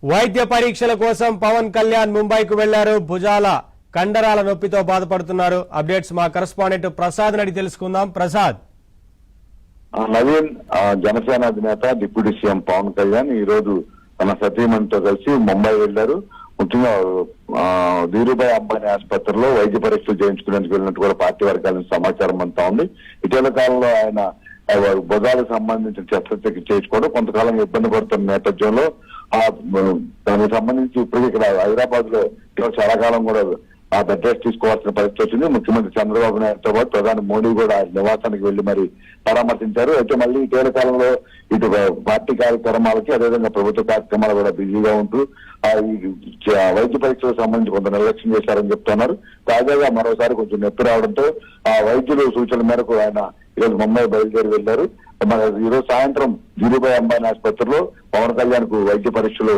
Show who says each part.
Speaker 1: వైద్య పరీక్షల కోసం పవన్ కళ్యాణ్ ముంబైకు వెళ్లారు. భుజాల కండరాల నొప్పితో బాధపడుతున్నారు. అప్డేట్స్ మా కరెస్పాండెంట్ ప్రసాద్ నడి తెలుసుకుందాం. ప్రసాద్,
Speaker 2: నవీన్, జనసేన అధినేత డిప్యూటీ సీఎం పవన్ కళ్యాణ్ ఈ రోజు తన సతీమణితో కలిసి ముంబై వెళ్లారు. ముఖ్యంగా ధీరుభాయ్ అంబానీ ఆసుపత్రిలో వైద్య పరీక్షలు చేయించుకునేందుకు వెళ్ళినట్టు కూడా పార్టీ వర్గాల నుంచి సమాచారం అంతా ఉంది. ఇటీవల కాలంలో ఆయన భుజాలకు సంబంధించిన శస్త్రచికిత్స చేయించుకోవడం కొంతకాలం ఇబ్బంది పడుతున్న నేపథ్యంలో దానికి సంబంధించి ఇప్పటికీ ఇక్కడ హైదరాబాద్ లో చాలా కాలం కూడా ఆ బెడ్ రెస్ట్ తీసుకోవాల్సిన పరిస్థితి వచ్చింది. ముఖ్యమంత్రి చంద్రబాబు నాయుడుతో పాటు ప్రధాని మోడీ కూడా నివాసానికి వెళ్లి మరి పరామర్శించారు. అయితే మళ్ళీ ఇటీవల కాలంలో ఇటు పార్టీ కార్యక్రమాలకి అదేవిధంగా ప్రభుత్వ కార్యక్రమాలు కూడా బిజీగా ఉంటూ వైద్య పరీక్షలకు సంబంధించి కొంత నిర్లక్ష్యం చేశారని చెప్తున్నారు. తాజాగా మరోసారి కొంచెం నొప్పి రావడంతో ఆ వైద్యుల సూచనల మేరకు ఆయన ఈరోజు ముంబై బయలుదేరి వెళ్లారు. ఈ రోజు సాయంత్రం ధీరుభాయ్ అంబానీ ఆసుపత్రిలో పవన్ కళ్యాణ్ కు వైద్య పరీక్షలు